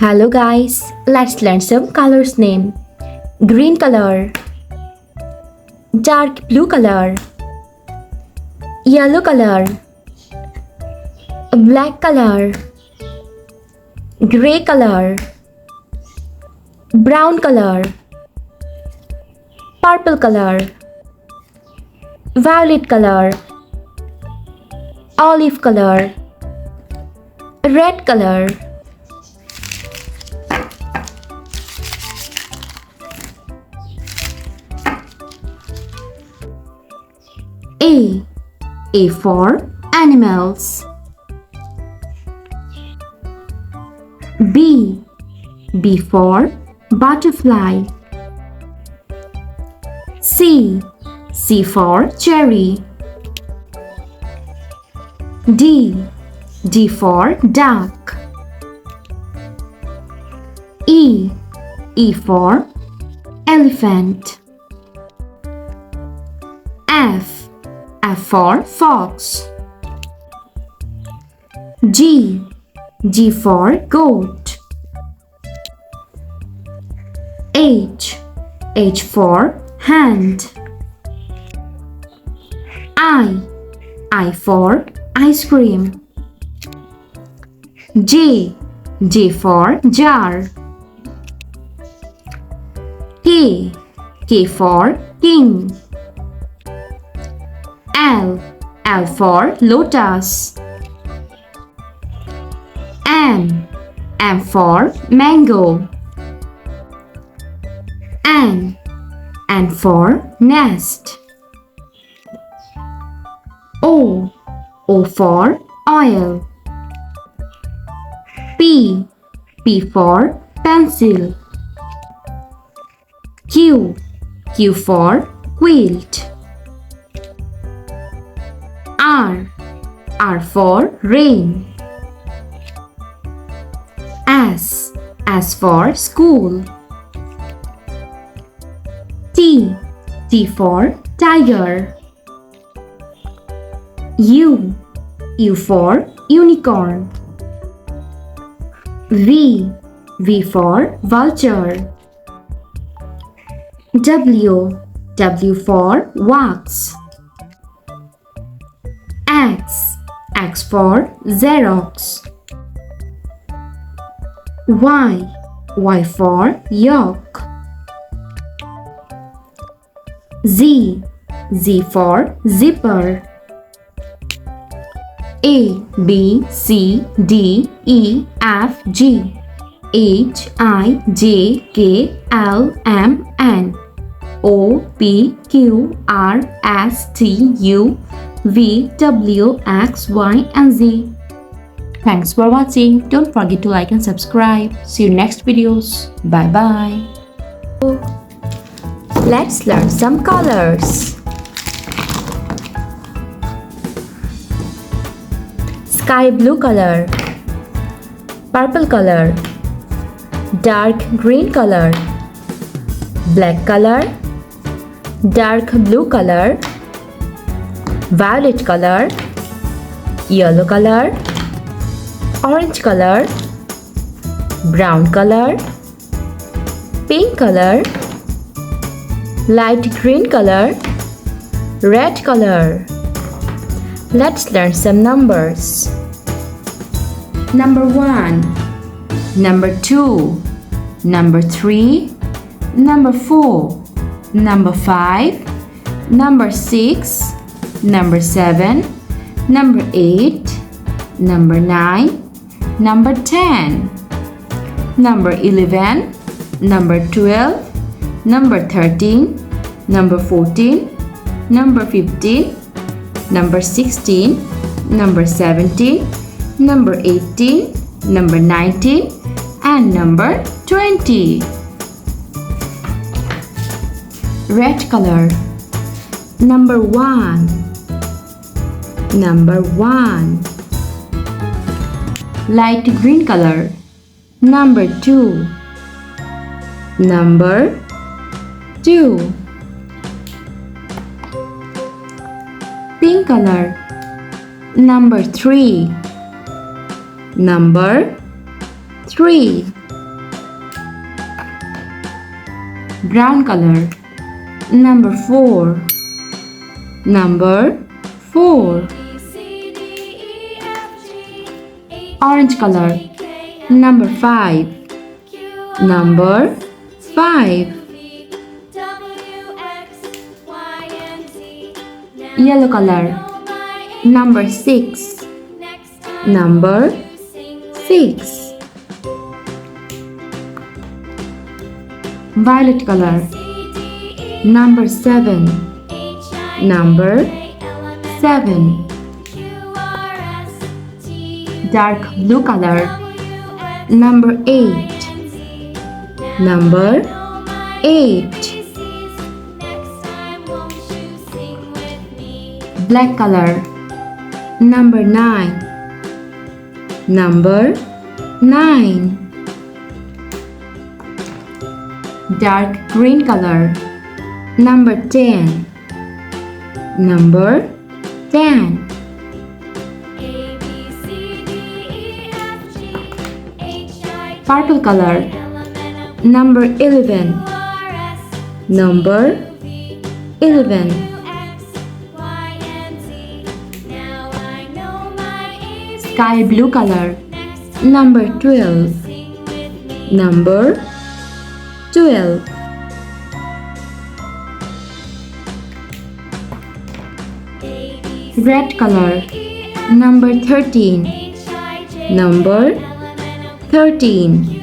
Hello guys, let's learn some colors name. Green color, dark blue color, yellow color, black color, gray color, brown color, purple color, violet color, olive color, red color. A for animals. B for butterfly. C for cherry. D for duck. E for elephant. F for fox. G for goat. H for hand. I for ice cream. J for jar. K for king. L for lotus. M for mango. N for nest. O for oil. P for pencil. Q for quilt. R for rain. S for school. T for tiger. U for unicorn. V for vulture. W for wax. X for Xerox. Y for yolk. Z for zipper. A B C D E F G H I J K L M N O P Q R S T U V W X Y and Z. Thanks for watching. Don't forget to like and subscribe. See you next videos. Bye bye. Let's learn some colors. Sky blue color, purple color, dark green color, black color, dark blue color, violet color, yellow color, orange color, brown color, pink color, light green color, red color. Let's learn some numbers. Number 1, number 2, number 3, number 4, number 5, number 6, number 7, number 8, number 9, number 10, number 11, number 12, number 13, number 14, number 15, number 16, number 17, number 18, number 19, and number 20. Red color. Number 1. Number 1. Light green color. Number 2. Number 2. Pink color. Number 3. Number 3. brown color. Number 4. Number 4. Orange color. Number 5. Number 5. Yellow color. Number 6. Number 6. Violet color. Number 7. Number 7. Dark blue color. Number 8. Number 8. Black color. Number 9. Number 9. Dark green color. Number 10. Number 10. Purple color. Number 11. Number 11. Sky blue color. Number 12. Number 12. Red color. Number 13. Number 13.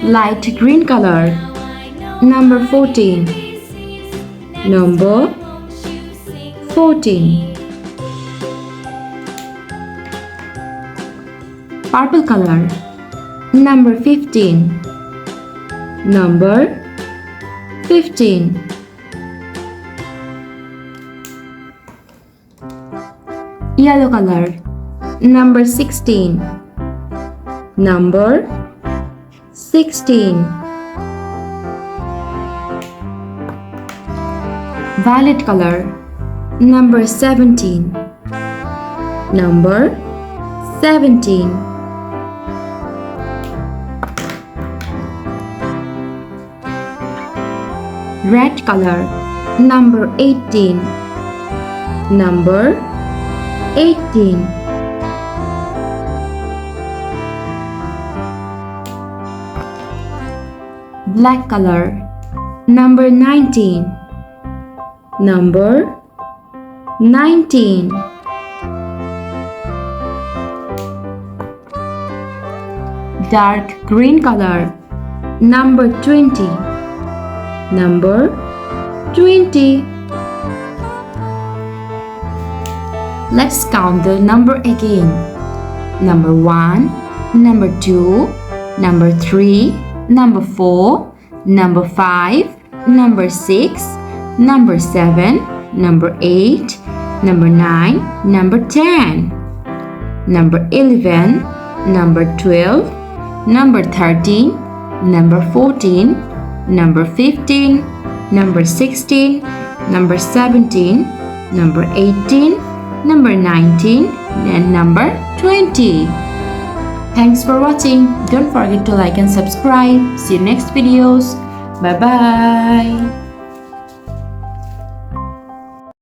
Light green color. Number 14. Number 14. Purple color. Number 15. Number 15. Yellow color. Number 16. Number 16. Violet color. Number 17. Number 17. Red color. Number 18. Number 18. Black color. Number 19. Number 19. Dark green color. Number 20. Number 20. Let's count the number again. Number 1, number 2, number 3, number 4, number 5, number 6, number 7, number 8, number 9, number 10, number 11, number 12, number 13, number 14, number 15, number 16, number 17, number 18, number 19, and number 20. Thanks for watching. Don't forget to like and subscribe. See you next videos. Bye bye.